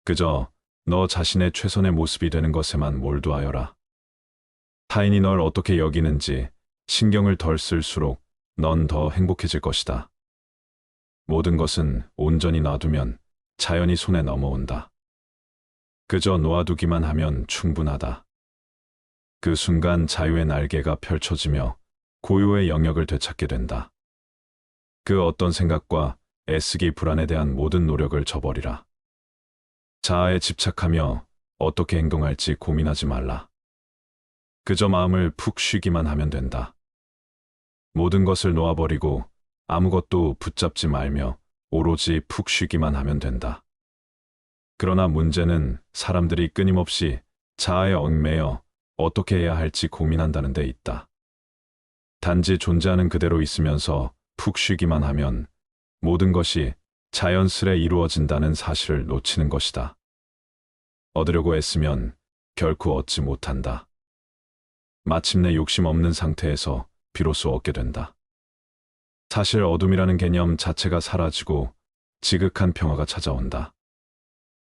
그저 너 자신의 최선의 모습이 되는 것에만 몰두하여라. 타인이 널 어떻게 여기는지 신경을 덜 쓸수록 넌 더 행복해질 것이다. 모든 것은 온전히 놔두면 자연히 손에 넘어온다. 그저 놓아두기만 하면 충분하다. 그 순간 자유의 날개가 펼쳐지며 고요의 영역을 되찾게 된다. 그 어떤 생각과 애쓰기 불안에 대한 모든 노력을 저버리라. 자아에 집착하며 어떻게 행동할지 고민하지 말라. 그저 마음을 푹 쉬기만 하면 된다. 모든 것을 놓아버리고 아무것도 붙잡지 말며 오로지 푹 쉬기만 하면 된다. 그러나 문제는 사람들이 끊임없이 자아에 얽매여 어떻게 해야 할지 고민한다는 데 있다. 단지 존재하는 그대로 있으면서 푹 쉬기만 하면 모든 것이 자연스레 이루어진다는 사실을 놓치는 것이다. 얻으려고 애쓰면 결코 얻지 못한다. 마침내 욕심 없는 상태에서 비로소 얻게 된다. 사실 어둠이라는 개념 자체가 사라지고 지극한 평화가 찾아온다.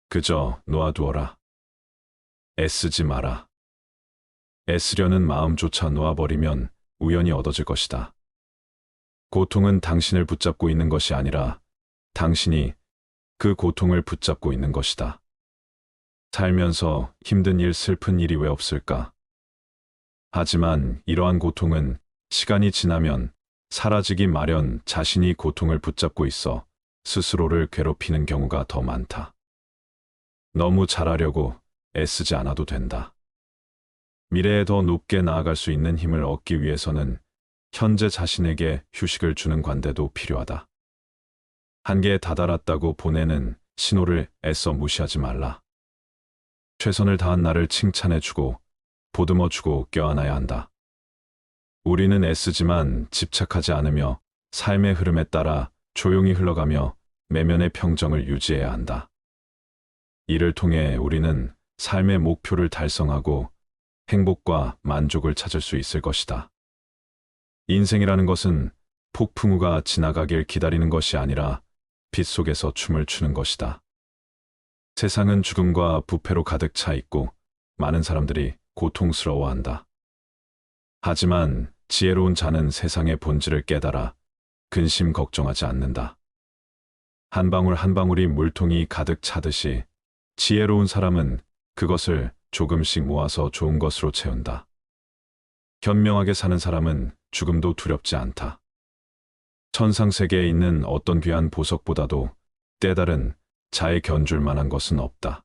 그저 놓아두어라. 애쓰지 마라. 애쓰려는 마음조차 놓아버리면 우연히 얻어질 것이다. 고통은 당신을 붙잡고 있는 것이 아니라 당신이 그 고통을 붙잡고 있는 것이다. 살면서 힘든 일, 슬픈 일이 왜 없을까? 하지만 이러한 고통은 시간이 지나면 사라지기 마련. 자신이 고통을 붙잡고 있어 스스로를 괴롭히는 경우가 더 많다. 너무 잘하려고 애쓰지 않아도 된다. 미래에 더 높게 나아갈 수 있는 힘을 얻기 위해서는 현재 자신에게 휴식을 주는 관대도 필요하다. 한계에 다다랐다고 보내는 신호를 애써 무시하지 말라. 최선을 다한 나를 칭찬해주고 보듬어주고 껴안아야 한다. 우리는 애쓰지만 집착하지 않으며 삶의 흐름에 따라 조용히 흘러가며 내면의 평정을 유지해야 한다. 이를 통해 우리는 삶의 목표를 달성하고 행복과 만족을 찾을 수 있을 것이다. 인생이라는 것은 폭풍우가 지나가길 기다리는 것이 아니라 빛 속에서 춤을 추는 것이다. 세상은 죽음과 부패로 가득 차 있고 많은 사람들이 고통스러워한다. 하지만 지혜로운 자는 세상의 본질을 깨달아 근심 걱정하지 않는다. 한 방울 한 방울이 물통이 가득 차듯이 지혜로운 사람은 그것을 조금씩 모아서 좋은 것으로 채운다. 현명하게 사는 사람은 죽음도 두렵지 않다. 천상세계에 있는 어떤 귀한 보석보다도 때다른 자에 견줄 만한 것은 없다.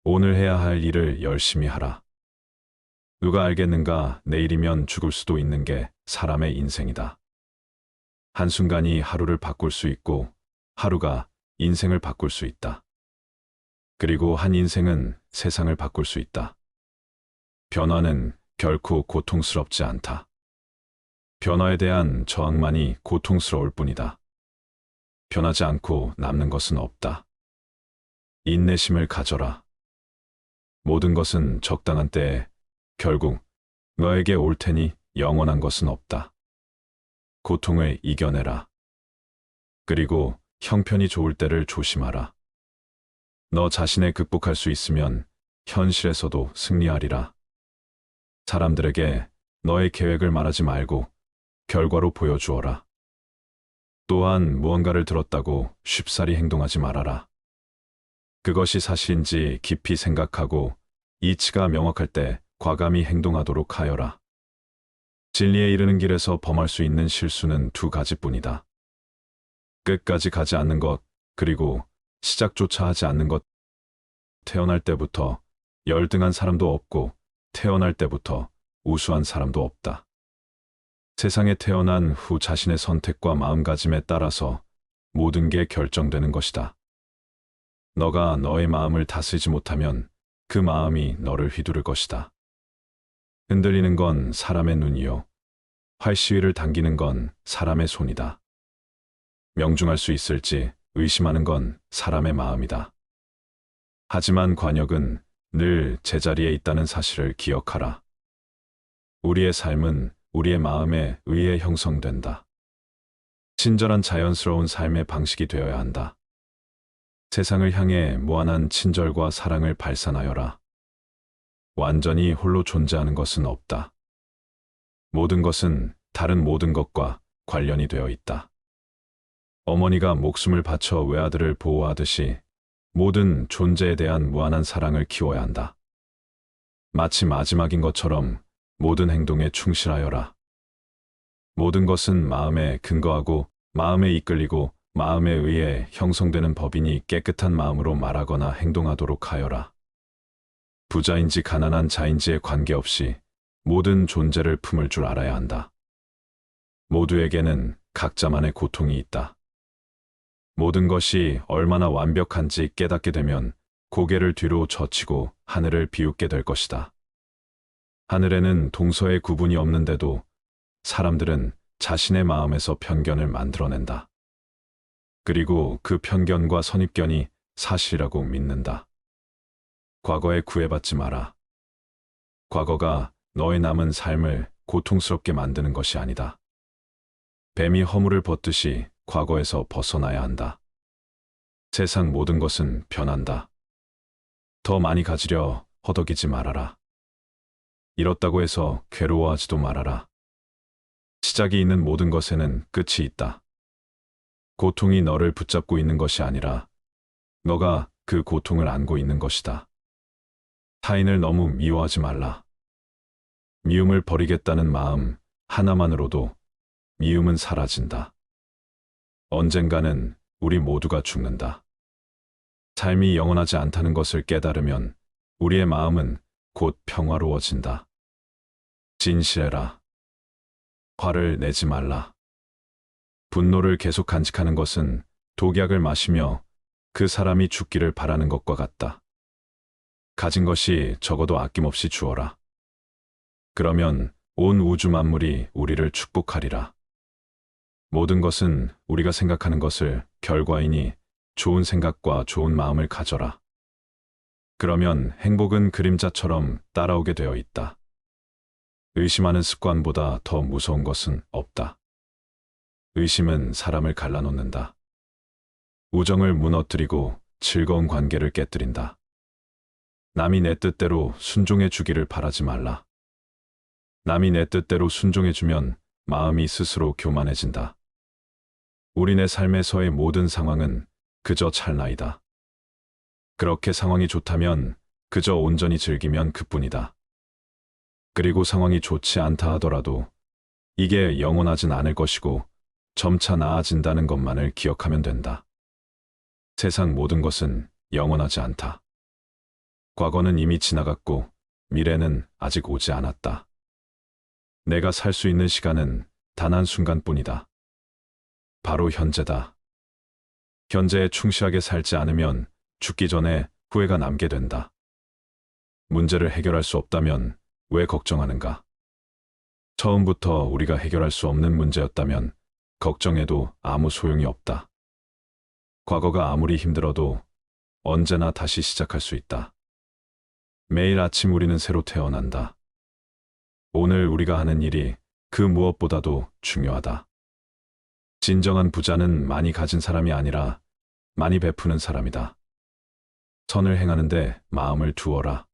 오늘 해야 할 일을 열심히 하라. 누가 알겠는가? 내일이면 죽을 수도 있는 게 사람의 인생이다. 한순간이 하루를 바꿀 수 있고 하루가 인생을 바꿀 수 있다. 그리고 한 인생은 세상을 바꿀 수 있다. 변화는 결코 고통스럽지 않다. 변화에 대한 저항만이 고통스러울 뿐이다. 변하지 않고 남는 것은 없다. 인내심을 가져라. 모든 것은 적당한 때에 결국 너에게 올 테니 영원한 것은 없다. 고통을 이겨내라. 그리고 형편이 좋을 때를 조심하라. 너 자신을 극복할 수 있으면 현실에서도 승리하리라. 사람들에게 너의 계획을 말하지 말고 결과로 보여주어라. 또한 무언가를 들었다고 쉽사리 행동하지 말아라. 그것이 사실인지 깊이 생각하고 이치가 명확할 때 과감히 행동하도록 하여라. 진리에 이르는 길에서 범할 수 있는 실수는 두 가지뿐이다. 끝까지 가지 않는 것, 그리고 시작조차 하지 않는 것. 태어날 때부터 열등한 사람도 없고 태어날 때부터 우수한 사람도 없다. 세상에 태어난 후 자신의 선택과 마음가짐에 따라서 모든 게 결정되는 것이다. 너가 너의 마음을 다스리지 못하면 그 마음이 너를 휘두를 것이다. 흔들리는 건 사람의 눈이요. 활시위를 당기는 건 사람의 손이다. 명중할 수 있을지 의심하는 건 사람의 마음이다. 하지만 관역은 늘 제자리에 있다는 사실을 기억하라. 우리의 삶은 우리의 마음에 의해 형성된다. 친절한 자연스러운 삶의 방식이 되어야 한다. 세상을 향해 무한한 친절과 사랑을 발산하여라. 완전히 홀로 존재하는 것은 없다. 모든 것은 다른 모든 것과 관련이 되어 있다. 어머니가 목숨을 바쳐 외아들을 보호하듯이 모든 존재에 대한 무한한 사랑을 키워야 한다. 마치 마지막인 것처럼 모든 행동에 충실하여라. 모든 것은 마음에 근거하고 마음에 이끌리고 마음에 의해 형성되는 법이니 깨끗한 마음으로 말하거나 행동하도록 하여라. 부자인지 가난한 자인지에 관계없이 모든 존재를 품을 줄 알아야 한다. 모두에게는 각자만의 고통이 있다. 모든 것이 얼마나 완벽한지 깨닫게 되면 고개를 뒤로 젖히고 하늘을 비웃게 될 것이다. 하늘에는 동서의 구분이 없는데도 사람들은 자신의 마음에서 편견을 만들어낸다. 그리고 그 편견과 선입견이 사실이라고 믿는다. 과거에 구애받지 마라. 과거가 너의 남은 삶을 고통스럽게 만드는 것이 아니다. 뱀이 허물을 벗듯이 과거에서 벗어나야 한다. 세상 모든 것은 변한다. 더 많이 가지려 허덕이지 말아라. 잃었다고 해서 괴로워하지도 말아라. 시작이 있는 모든 것에는 끝이 있다. 고통이 너를 붙잡고 있는 것이 아니라 너가 그 고통을 안고 있는 것이다. 타인을 너무 미워하지 말라. 미움을 버리겠다는 마음 하나만으로도 미움은 사라진다. 언젠가는 우리 모두가 죽는다. 삶이 영원하지 않다는 것을 깨달으면 우리의 마음은 곧 평화로워진다. 진실해라. 화를 내지 말라. 분노를 계속 간직하는 것은 독약을 마시며 그 사람이 죽기를 바라는 것과 같다. 가진 것이 적어도 아낌없이 주어라. 그러면 온 우주 만물이 우리를 축복하리라. 모든 것은 우리가 생각하는 것을 결과이니 좋은 생각과 좋은 마음을 가져라. 그러면 행복은 그림자처럼 따라오게 되어 있다. 의심하는 습관보다 더 무서운 것은 없다. 의심은 사람을 갈라놓는다. 우정을 무너뜨리고 즐거운 관계를 깨뜨린다. 남이 내 뜻대로 순종해 주기를 바라지 말라. 남이 내 뜻대로 순종해 주면 마음이 스스로 교만해진다. 우리네 삶에서의 모든 상황은 그저 찰나이다. 그렇게 상황이 좋다면 그저 온전히 즐기면 그뿐이다. 그리고 상황이 좋지 않다 하더라도 이게 영원하진 않을 것이고 점차 나아진다는 것만을 기억하면 된다. 세상 모든 것은 영원하지 않다. 과거는 이미 지나갔고 미래는 아직 오지 않았다. 내가 살 수 있는 시간은 단 한순간뿐이다. 바로 현재다. 현재에 충실하게 살지 않으면 죽기 전에 후회가 남게 된다. 문제를 해결할 수 없다면 왜 걱정하는가? 처음부터 우리가 해결할 수 없는 문제였다면 걱정해도 아무 소용이 없다. 과거가 아무리 힘들어도 언제나 다시 시작할 수 있다. 매일 아침 우리는 새로 태어난다. 오늘 우리가 하는 일이 그 무엇보다도 중요하다. 진정한 부자는 많이 가진 사람이 아니라 많이 베푸는 사람이다. 선을 행하는데 마음을 두어라.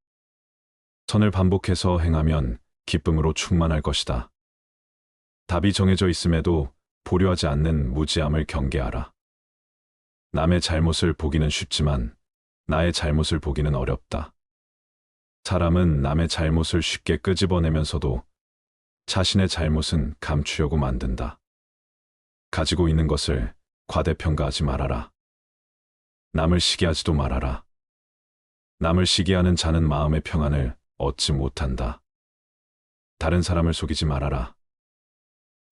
선을 반복해서 행하면 기쁨으로 충만할 것이다. 답이 정해져 있음에도 보류하지 않는 무지함을 경계하라. 남의 잘못을 보기는 쉽지만 나의 잘못을 보기는 어렵다. 사람은 남의 잘못을 쉽게 끄집어내면서도 자신의 잘못은 감추려고 만든다. 가지고 있는 것을 과대평가하지 말아라. 남을 시기하지도 말아라. 남을 시기하는 자는 마음의 평안을 얻지 못한다. 다른 사람을 속이지 말아라.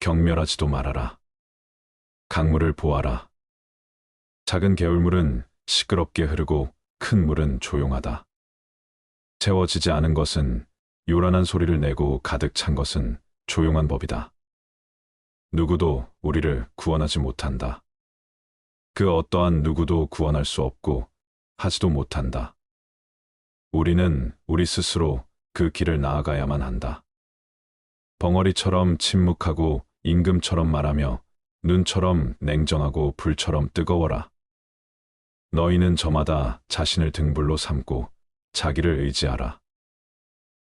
경멸하지도 말아라. 강물을 보아라. 작은 개울물은 시끄럽게 흐르고 큰 물은 조용하다. 채워지지 않은 것은 요란한 소리를 내고 가득 찬 것은 조용한 법이다. 누구도 우리를 구원하지 못한다. 그 어떠한 누구도 구원할 수 없고 하지도 못한다. 우리는 우리 스스로 그 길을 나아가야만 한다. 벙어리처럼 침묵하고 임금처럼 말하며 눈처럼 냉정하고 불처럼 뜨거워라. 너희는 저마다 자신을 등불로 삼고 자기를 의지하라.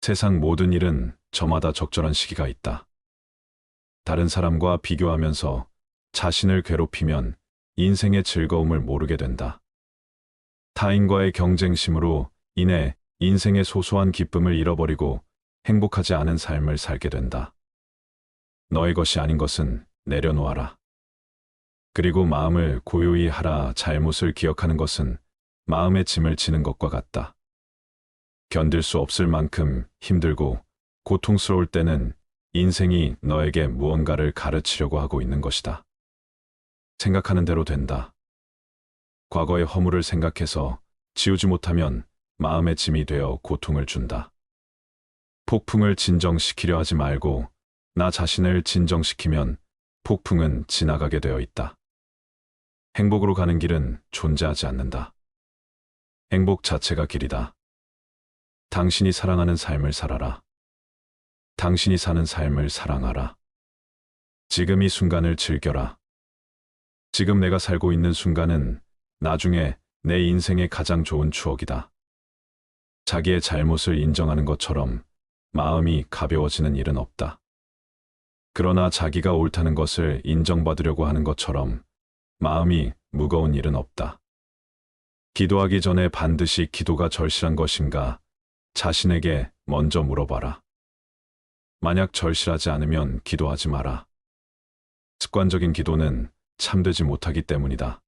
세상 모든 일은 저마다 적절한 시기가 있다. 다른 사람과 비교하면서 자신을 괴롭히면 인생의 즐거움을 모르게 된다. 타인과의 경쟁심으로 인해 인생의 소소한 기쁨을 잃어버리고 행복하지 않은 삶을 살게 된다. 너의 것이 아닌 것은 내려놓아라. 그리고 마음을 고요히 하라. 잘못을 기억하는 것은 마음의 짐을 지는 것과 같다. 견딜 수 없을 만큼 힘들고 고통스러울 때는 인생이 너에게 무언가를 가르치려고 하고 있는 것이다. 생각하는 대로 된다. 과거의 허물을 생각해서 지우지 못하면 마음의 짐이 되어 고통을 준다. 폭풍을 진정시키려 하지 말고 나 자신을 진정시키면 폭풍은 지나가게 되어 있다. 행복으로 가는 길은 존재하지 않는다. 행복 자체가 길이다. 당신이 사랑하는 삶을 살아라. 당신이 사는 삶을 사랑하라. 지금 이 순간을 즐겨라. 지금 내가 살고 있는 순간은 나중에 내 인생의 가장 좋은 추억이다. 자기의 잘못을 인정하는 것처럼 마음이 가벼워지는 일은 없다. 그러나 자기가 옳다는 것을 인정받으려고 하는 것처럼 마음이 무거운 일은 없다. 기도하기 전에 반드시 기도가 절실한 것인가 자신에게 먼저 물어봐라. 만약 절실하지 않으면 기도하지 마라. 습관적인 기도는 참되지 못하기 때문이다.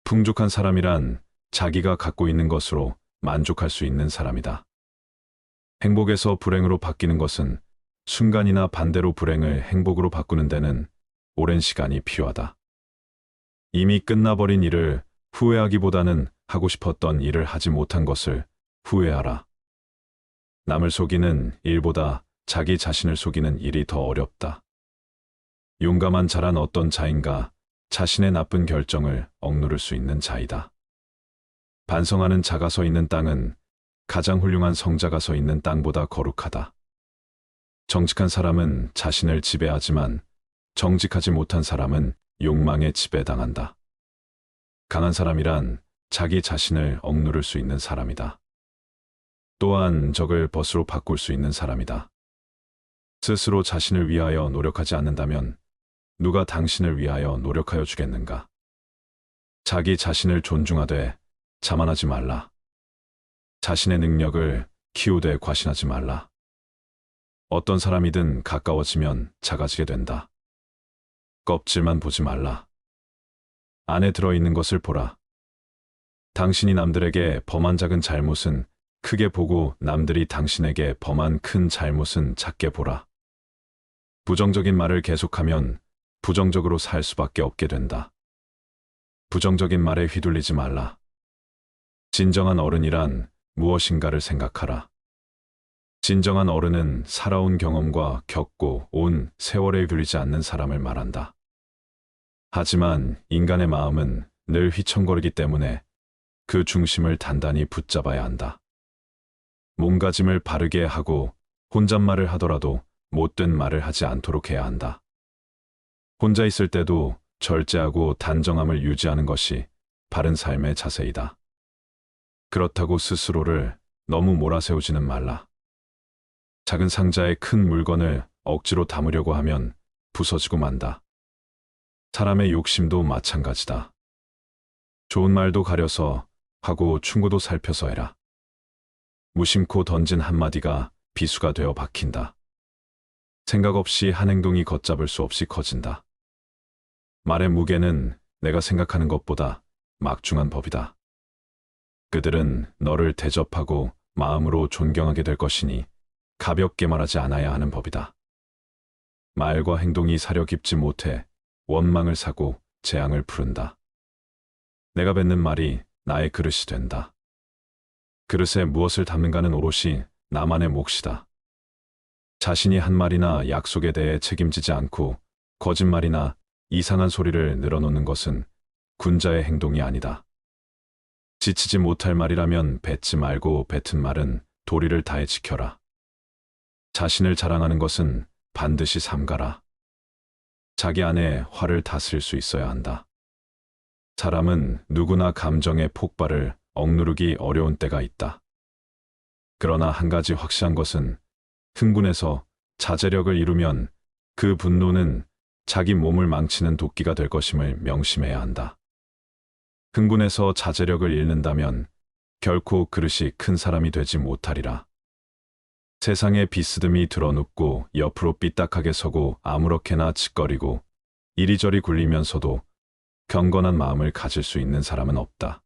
풍족한 사람이란 자기가 갖고 있는 것으로 만족할 수 있는 사람이다. 행복에서 불행으로 바뀌는 것은 순간이나 반대로 불행을 행복으로 바꾸는 데는 오랜 시간이 필요하다. 이미 끝나버린 일을 후회하기보다는 하고 싶었던 일을 하지 못한 것을 후회하라. 남을 속이는 일보다 자기 자신을 속이는 일이 더 어렵다. 용감한 자란 어떤 자인가 자신의 나쁜 결정을 억누를 수 있는 자이다. 반성하는 자가 서 있는 땅은 가장 훌륭한 성자가 서 있는 땅보다 거룩하다. 정직한 사람은 자신을 지배하지만 정직하지 못한 사람은 욕망에 지배당한다. 강한 사람이란 자기 자신을 억누를 수 있는 사람이다. 또한 적을 벗으로 바꿀 수 있는 사람이다. 스스로 자신을 위하여 노력하지 않는다면 누가 당신을 위하여 노력하여 주겠는가? 자기 자신을 존중하되 자만하지 말라. 자신의 능력을 키우되 과신하지 말라. 어떤 사람이든 가까워지면 작아지게 된다. 껍질만 보지 말라. 안에 들어있는 것을 보라. 당신이 남들에게 범한 작은 잘못은 크게 보고 남들이 당신에게 범한 큰 잘못은 작게 보라. 부정적인 말을 계속하면 부정적으로 살 수밖에 없게 된다. 부정적인 말에 휘둘리지 말라. 진정한 어른이란 무엇인가를 생각하라. 진정한 어른은 살아온 경험과 겪고 온 세월에 굴리지 않는 사람을 말한다. 하지만 인간의 마음은 늘 휘청거리기 때문에 그 중심을 단단히 붙잡아야 한다. 몸가짐을 바르게 하고 혼잣말을 하더라도 못된 말을 하지 않도록 해야 한다. 혼자 있을 때도 절제하고 단정함을 유지하는 것이 바른 삶의 자세이다. 그렇다고 스스로를 너무 몰아세우지는 말라. 작은 상자에 큰 물건을 억지로 담으려고 하면 부서지고 만다. 사람의 욕심도 마찬가지다. 좋은 말도 가려서 하고 충고도 살펴서 해라. 무심코 던진 한마디가 비수가 되어 박힌다. 생각 없이 한 행동이 걷잡을 수 없이 커진다. 말의 무게는 내가 생각하는 것보다 막중한 법이다. 그들은 너를 대접하고 마음으로 존경하게 될 것이니 가볍게 말하지 않아야 하는 법이다. 말과 행동이 사려 깊지 못해 원망을 사고 재앙을 부른다. 내가 뱉는 말이 나의 그릇이 된다. 그릇에 무엇을 담는가는 오롯이 나만의 몫이다. 자신이 한 말이나 약속에 대해 책임지지 않고 거짓말이나 이상한 소리를 늘어놓는 것은 군자의 행동이 아니다. 지치지 못할 말이라면 뱉지 말고 뱉은 말은 도리를 다해 지켜라. 자신을 자랑하는 것은 반드시 삼가라. 자기 안에 화를 다스릴 수 있어야 한다. 사람은 누구나 감정의 폭발을 억누르기 어려운 때가 있다. 그러나 한 가지 확실한 것은 흥분해서 자제력을 이루면 그 분노는 자기 몸을 망치는 도끼가 될 것임을 명심해야 한다. 흥분해서 자제력을 잃는다면 결코 그릇이 큰 사람이 되지 못하리라. 세상에 비스듬히 드러눕고 옆으로 삐딱하게 서고 아무렇게나 짓거리고 이리저리 굴리면서도 경건한 마음을 가질 수 있는 사람은 없다.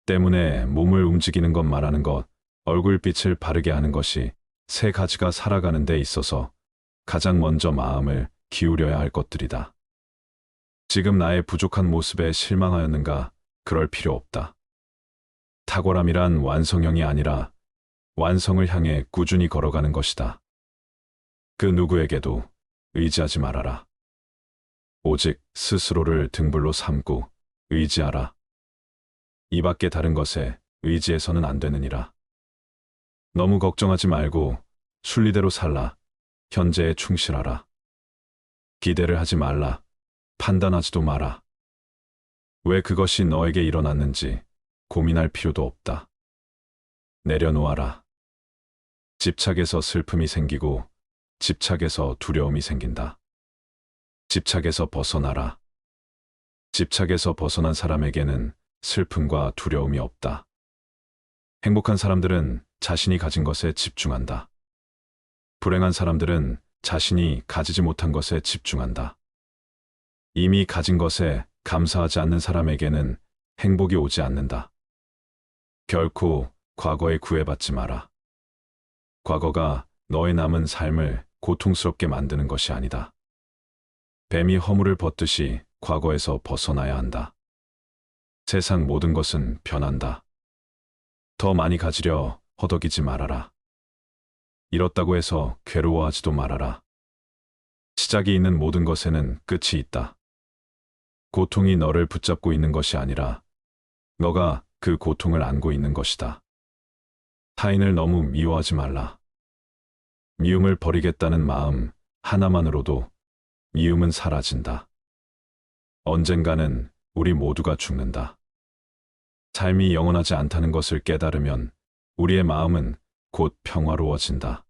때문에 몸을 움직이는 것 말하는 것, 얼굴빛을 바르게 하는 것이 세 가지가 살아가는 데 있어서 가장 먼저 마음을 기울여야 할 것들이다. 지금 나의 부족한 모습에 실망하였는가? 그럴 필요 없다. 탁월함이란 완성형이 아니라 완성을 향해 꾸준히 걸어가는 것이다. 그 누구에게도 의지하지 말아라. 오직 스스로를 등불로 삼고 의지하라. 이 밖에 다른 것에 의지해서는 안 되느니라. 너무 걱정하지 말고 순리대로 살라. 현재에 충실하라. 기대를 하지 말라. 판단하지도 마라. 왜 그것이 너에게 일어났는지 고민할 필요도 없다. 내려놓아라. 집착에서 슬픔이 생기고 집착에서 두려움이 생긴다. 집착에서 벗어나라. 집착에서 벗어난 사람에게는 슬픔과 두려움이 없다. 행복한 사람들은 자신이 가진 것에 집중한다. 불행한 사람들은 자신이 가지지 못한 것에 집중한다. 이미 가진 것에 감사하지 않는 사람에게는 행복이 오지 않는다. 결코 과거에 구애받지 마라. 과거가 너의 남은 삶을 고통스럽게 만드는 것이 아니다. 뱀이 허물을 벗듯이 과거에서 벗어나야 한다. 세상 모든 것은 변한다. 더 많이 가지려 허덕이지 말아라. 잃었다고 해서 괴로워하지도 말아라. 시작이 있는 모든 것에는 끝이 있다. 고통이 너를 붙잡고 있는 것이 아니라 너가 그 고통을 안고 있는 것이다. 타인을 너무 미워하지 말라. 미움을 버리겠다는 마음 하나만으로도 미움은 사라진다. 언젠가는 우리 모두가 죽는다. 삶이 영원하지 않다는 것을 깨달으면 우리의 마음은 곧 평화로워진다.